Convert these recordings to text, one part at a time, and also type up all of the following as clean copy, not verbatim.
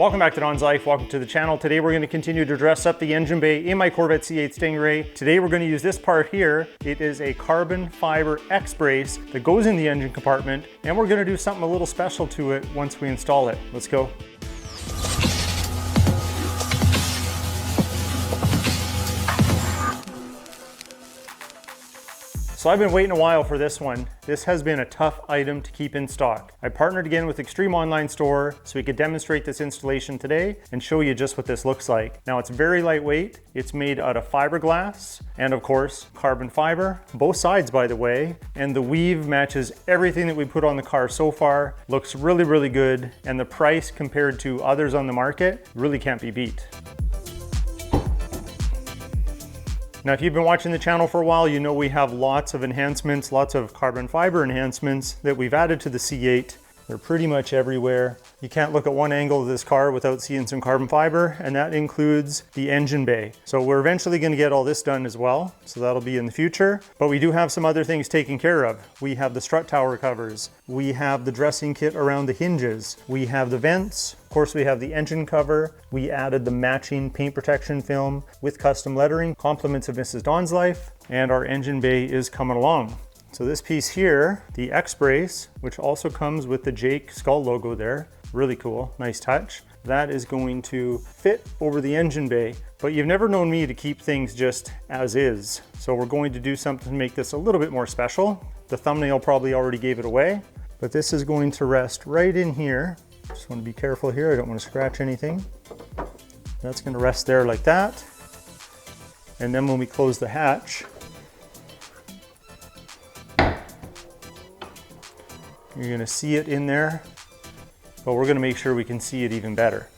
Welcome back to Don's Life. Welcome to the channel. Today we're going to continue to dress up the engine bay in my Corvette C8 Stingray. Today we're going to use this part here. It is a carbon fiber X-brace that goes in the engine compartment, and we're going to do something a little special to it once we install it. Let's go. So I've been waiting a while for this one. This has been a tough item to keep in stock. I partnered again with Extreme Online Store so we could demonstrate this installation today and show you just what this looks like. Now it's very lightweight. It's made out of fiberglass and of course carbon fiber, both sides by the way, and the weave matches everything that we put on the car so far. Looks really, really good, and the price compared to others on the market really can't be beat. Now, if you've been watching the channel for a while, you know we have lots of enhancements, lots of carbon fiber enhancements that we've added to the C8. They're pretty much everywhere. You can't look at one angle of this car without seeing some carbon fiber, and that includes the engine bay. So we're eventually going to get all this done as well, so that'll be in the future. But we do have some other things taken care of. We have the strut tower covers. We have the dressing kit around the hinges. We have the vents. Of course, we have the engine cover. We added the matching paint protection film with custom lettering, compliments of Mrs. Don's Life, and our engine bay is coming along. So this piece here, the X-brace, which also comes with the Jake skull logo there, really cool, nice touch. That is going to fit over the engine bay, but you've never known me to keep things just as is. So we're going to do something to make this a little bit more special. The thumbnail probably already gave it away, but this is going to rest right in here. Just want to be careful here, I don't want to scratch anything. That's going to rest there like that. And then when we close the hatch, you're going to see it in there, but we're going to make sure we can see it even better.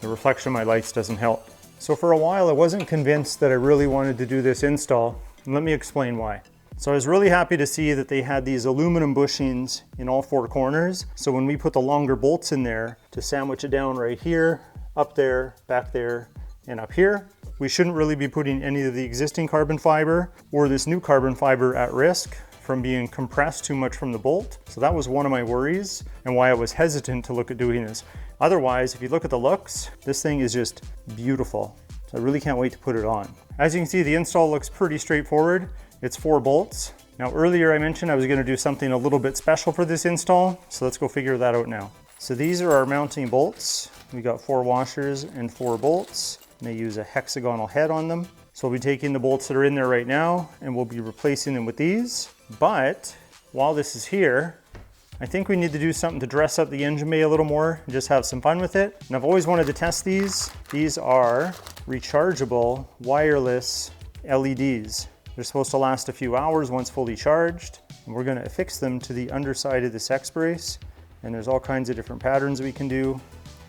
The reflection of my lights doesn't help. So for a while I wasn't convinced that I really wanted to do this install, and let me explain why. So I was really happy to see that they had these aluminum bushings in all four corners, so when we put the longer bolts in there to sandwich it down right here, up there, back there, and up here, we shouldn't really be putting any of the existing carbon fiber or this new carbon fiber at risk from being compressed too much from the bolt. So that was one of my worries and why I was hesitant to look at doing this. Otherwise, if you look at the looks, this thing is just beautiful. So I really can't wait to put it on. As you can see, the install looks pretty straightforward. It's 4 bolts. Now earlier I mentioned I was going to do something a little bit special for this install, so let's go figure that out now. So these are our mounting bolts. We got 4 washers and 4 bolts, and they use a hexagonal head on them. So we'll be taking the bolts that are in there right now and we'll be replacing them with these. But while this is here, I think we need to do something to dress up the engine bay a little more and just have some fun with it. And I've always wanted to test these. These are rechargeable wireless LEDs. They're supposed to last a few hours once fully charged. And we're going to affix them to the underside of this X-brace. And there's all kinds of different patterns we can do.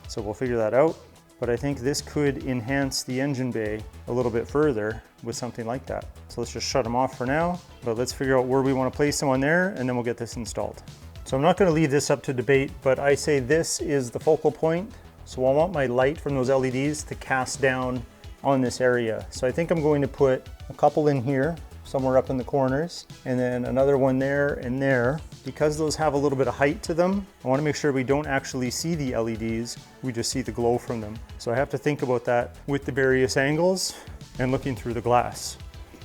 So we'll figure that out. But I think this could enhance the engine bay a little bit further with something like that. So let's just shut them off for now, but let's figure out where we want to place them on there, and then we'll get this installed. So I'm not going to leave this up to debate, but I say this is the focal point. So I want my light from those LEDs to cast down on this area. So I think I'm going to put a couple in here, somewhere up in the corners, and then another one there and there. Because those have a little bit of height to them, I want to make sure we don't actually see the LEDs, we just see the glow from them. So I have to think about that with the various angles and looking through the glass.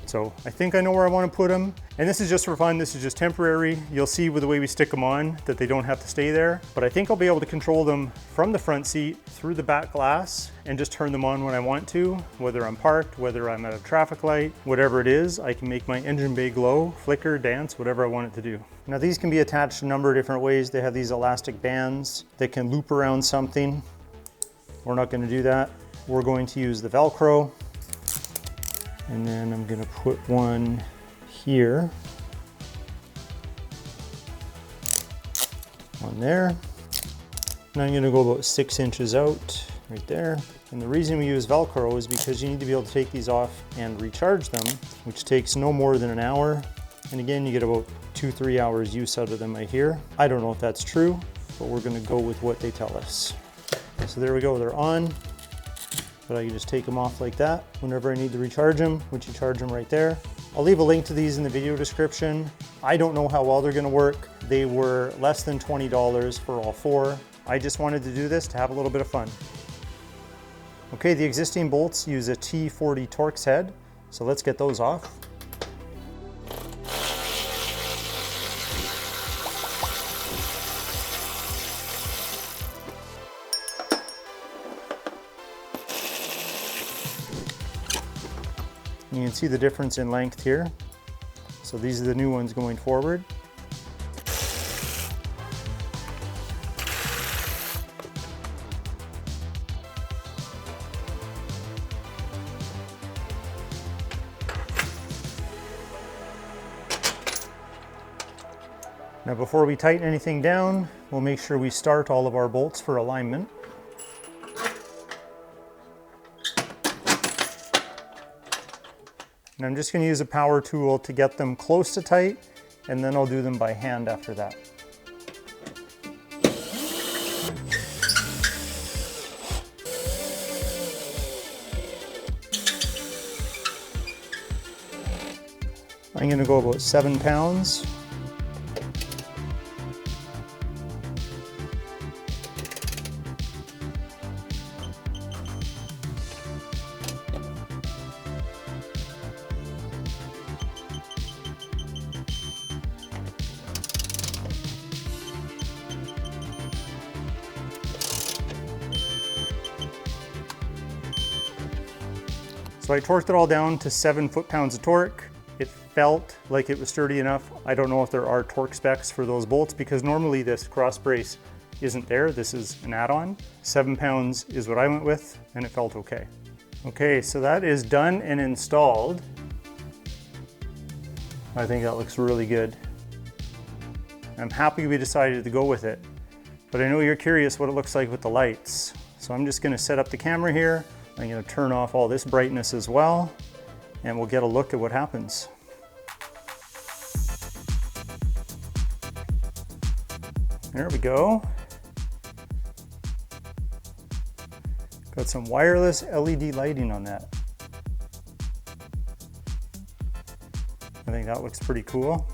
So I think I know where I want to put them. And this is just for fun, this is just temporary. You'll see with the way we stick them on that they don't have to stay there. But I think I'll be able to control them from the front seat through the back glass and just turn them on when I want to, whether I'm parked, whether I'm at a traffic light, whatever it is, I can make my engine bay glow, flicker, dance, whatever I want it to do. Now these can be attached a number of different ways. They have these elastic bands that can loop around something. We're not going to do that. We're going to use the Velcro. And then I'm going to put one here, one there. And I'm going to go about 6 inches out right there. And the reason we use Velcro is because you need to be able to take these off and recharge them, which takes no more than an hour. And again, you get about 2-3 hours use out of them right here. I don't know if that's true, but we're going to go with what they tell us. So there we go, they're on. But I can just take them off like that whenever I need to recharge them, which you charge them right there. I'll leave a link to these in the video description. I don't know how well they're going to work. They were less than $20 for all 4. I just wanted to do this to have a little bit of fun. Okay, the existing bolts use a T40 Torx head, so let's get those off. You can see the difference in length here. So these are the new ones going forward. Now before we tighten anything down, we'll make sure we start all of our bolts for alignment. And I'm just going to use a power tool to get them close to tight, and then I'll do them by hand after that. I'm going to go about 7 pounds. So I torqued it all down to 7 foot-pounds of torque. It felt like it was sturdy enough. I don't know if there are torque specs for those bolts because normally this cross brace isn't there. This is an add-on. 7 pounds is what I went with, and it felt okay. Okay, so that is done and installed. I think that looks really good. I'm happy we decided to go with it, but I know you're curious what it looks like with the lights. So I'm just gonna set up the camera here. I'm going to turn off all this brightness as well, and we'll get a look at what happens. There we go. Got some wireless LED lighting on that. I think that looks pretty cool.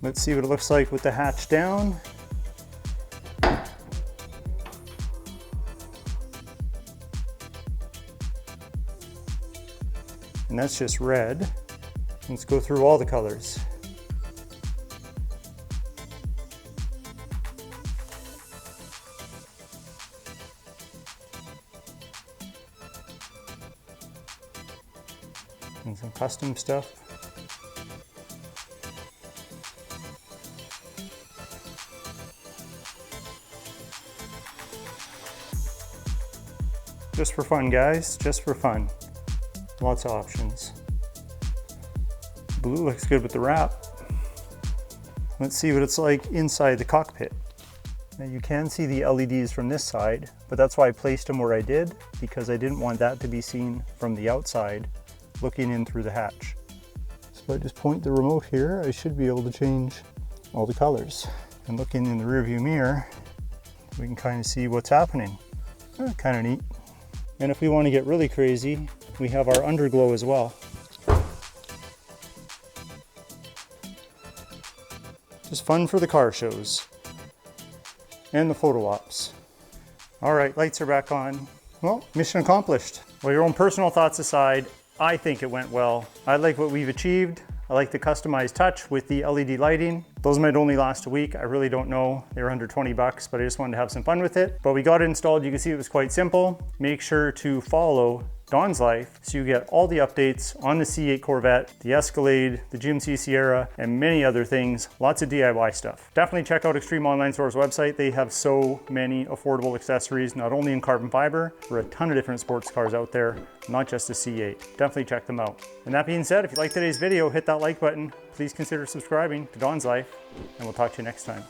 Let's see what it looks like with the hatch down. And that's just red. Let's go through all the colors. And some custom stuff. Just for fun, guys, just for fun. Lots of options. Blue looks good with the wrap. Let's see what it's like inside the cockpit. Now you can see the LEDs from this side, but that's why I placed them where I did, because I didn't want that to be seen from the outside, looking in through the hatch. So if I just point the remote here, I should be able to change all the colors. And looking in the rearview mirror, we can kind of see what's happening. Kind of neat. And if we want to get really crazy, we have our underglow as well. Just fun for the car shows and the photo ops. All right, lights are back on. Well, mission accomplished. Well, your own personal thoughts aside, I think it went well. I like what we've achieved. I like the customized touch with the LED lighting. Those might only last a week. I really don't know. They were under 20 bucks, but I just wanted to have some fun with it. But we got it installed. You can see it was quite simple. Make sure to follow Don's Life so you get all the updates on the C8 Corvette, the Escalade, the GMC Sierra, and many other things. Lots of DIY stuff. Definitely check out Extreme Online Store's website. They have so many affordable accessories, not only in carbon fiber, there are a ton of different sports cars out there, not just the C8. Definitely check them out. And that being said, if you liked today's video, hit that like button. Please consider subscribing to Don's Life, and we'll talk to you next time.